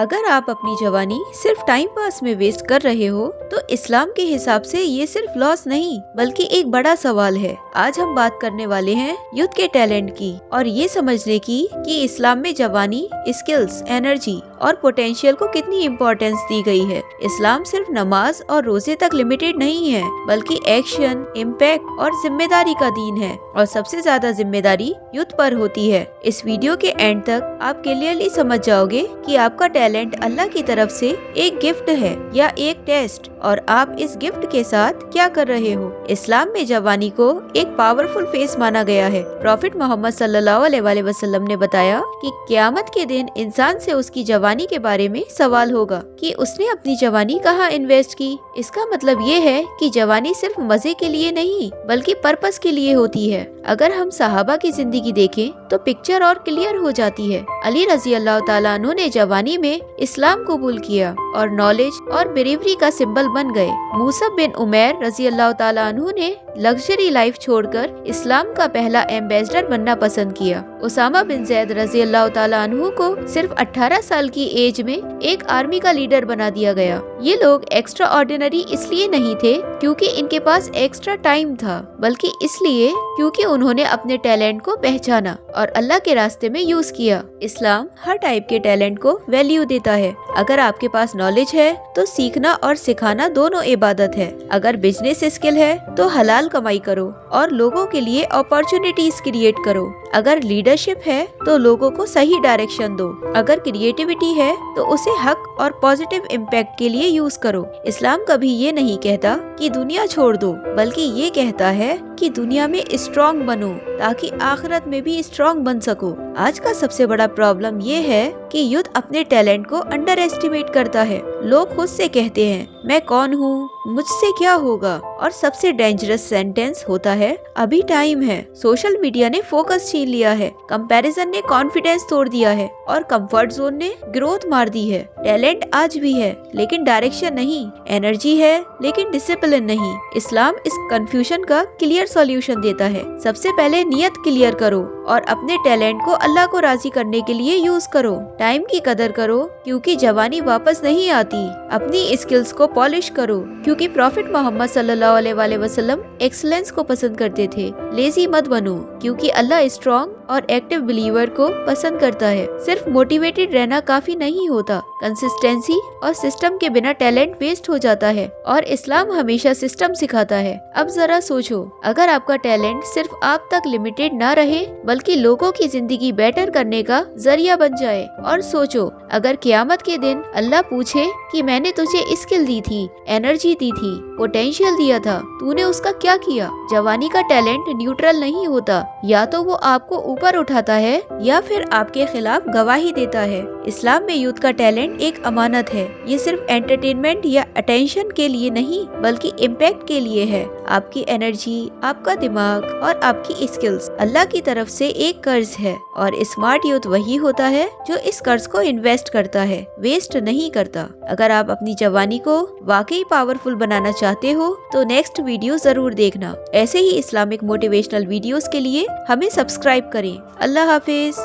अगर आप अपनी जवानी सिर्फ टाइम पास में वेस्ट कर रहे हो तो इस्लाम के हिसाब से ये सिर्फ लॉस नहीं बल्कि एक बड़ा सवाल है। आज हम बात करने वाले हैं यूथ के टैलेंट की और ये समझने की कि इस्लाम में जवानी, स्किल्स, एनर्जी और पोटेंशियल को कितनी इम्पोर्टेंस दी गई है। इस्लाम सिर्फ नमाज और रोजे तक लिमिटेड नहीं है बल्कि एक्शन, इम्पैक्ट और जिम्मेदारी का दीन है और सबसे ज्यादा जिम्मेदारी यूथ पर होती है। इस वीडियो के एंड तक आप क्लियरली समझ जाओगे कि आपका टैलेंट अल्लाह की तरफ से एक गिफ्ट है या एक टेस्ट और आप इस गिफ्ट के साथ क्या कर रहे हो। इस्लाम में जवानी को एक पावरफुल फेस माना गया है। प्रॉफिट मोहम्मद सल्लल्लाहु अलैहि वसल्लम ने बताया कि क़यामत के दिन इंसान से उसकी जवानी के बारे में सवाल होगा कि उसने अपनी जवानी कहाँ इन्वेस्ट की। इसका मतलब ये है कि जवानी सिर्फ मजे के लिए नहीं बल्कि पर्पस के लिए होती है। अगर हम सहाबा की जिंदगी देखें तो पिक्चर और क्लियर हो जाती है। अली रजी अल्लाह ताला अन्हु ने जवानी में इस्लाम कबूल किया और नॉलेज और ब्रेवरी का सिंबल बन गए। मूसा बिन उमैर रजी अल्लाह ताला अन्हु ने लग्जरी लाइफ छोड़कर इस्लाम का पहला एम्बेसडर बनना पसंद किया। उसामा बिन जैद रजी अल्लाह ताला अन्हु को सिर्फ 18 साल की एज में एक आर्मी का लीडर बना दिया गया। ये लोग एक्स्ट्रा ऑर्डिनरी इसलिए नहीं थे क्योंकि इनके पास एक्स्ट्रा टाइम था बल्कि इसलिए क्योंकि उन्होंने अपने टैलेंट को पहचाना और अल्लाह के रास्ते में यूज किया। इस्लाम हर टाइप के टैलेंट को वैल्यू देता है। अगर आपके पास नॉलेज है तो सीखना और सिखाना दोनों इबादत है। अगर बिजनेस स्किल है तो हलाल कमाई करो और लोगों के लिए अपॉर्चुनिटीज क्रिएट करो। अगर लीडरशिप है तो लोगों को सही डायरेक्शन दो। अगर क्रिएटिविटी है तो उसे हक और पॉजिटिव इम्पैक्ट के लिए यूज करो। इस्लाम कभी ये नहीं कहता कि दुनिया छोड़ दो बल्कि ये कहता है कि दुनिया में स्ट्रॉन्ग बनो ताकि आखिरत में भी स्ट्रॉन्ग बन सको। आज का सबसे बड़ा प्रॉब्लम ये है कि यूथ अपने टैलेंट को अंडर एस्टिमेट करता है। लोग खुद से कहते हैं मैं कौन हूँ, मुझसे क्या होगा, और सबसे डेंजरस सेंटेंस होता है अभी टाइम है। सोशल मीडिया ने फोकस छीन लिया है, कंपैरिजन ने कॉन्फिडेंस तोड़ दिया है और कंफर्ट जोन ने ग्रोथ मार दी है। टैलेंट आज भी है लेकिन डायरेक्शन नहीं, एनर्जी है लेकिन डिसिप्लिन नहीं। इस्लाम इस कंफ्यूजन का क्लियर सॉल्यूशन देता है। सबसे पहले नियत क्लियर करो और अपने टैलेंट को अल्लाह को राजी करने के लिए यूज करो। टाइम की कदर करो क्योंकि जवानी वापस नहीं आती। अपनी स्किल्स को पॉलिश करो क्योंकि प्रॉफिट मोहम्मद सल्लल्लाहु अलैहि वसल्लम एक्सीलेंस को पसंद करते थे। लेजी मत बनो क्योंकि अल्लाह स्ट्रॉन्ग और एक्टिव बिलीवर को पसंद करता है। सिर्फ मोटिवेटेड रहना काफी नहीं होता, कंसिस्टेंसी और सिस्टम के बिना टैलेंट वेस्ट हो जाता है और इस्लाम हमेशा सिस्टम सिखाता है। अब जरा सोचो, अगर आपका टैलेंट सिर्फ आप तक लिमिटेड ना रहे बल्कि लोगों की जिंदगी बेटर करने का जरिया बन जाए। और सोचो, अगर क़यामत के दिन अल्लाह पूछे कि मैंने तुझे स्किल दी थी, एनर्जी दी थी, पोटेंशियल दिया था, तूने उसका क्या किया। जवानी का टैलेंट न्यूट्रल नहीं होता, या तो वो आपको ऊपर उठाता है या फिर आपके खिलाफ गवाही देता है। इस्लाम में यूथ का टैलेंट एक अमानत है। ये सिर्फ एंटरटेनमेंट या अटेंशन के लिए नहीं बल्कि इम्पैक्ट के लिए है। आपकी एनर्जी, आपका दिमाग और आपकी स्किल्स अल्लाह की तरफ से एक कर्ज है और स्मार्ट यूथ वही होता है जो इस कर्ज को इन्वेस्ट करता है, वेस्ट नहीं करता। अगर आप अपनी जवानी को वाकई पावरफुल बनाना चाहते हो तो नेक्स्ट वीडियो जरूर देखना। ऐसे ही इस्लामिक मोटिवेशनल वीडियोस के लिए हमें सब्सक्राइब करें। अल्लाह हाफिज।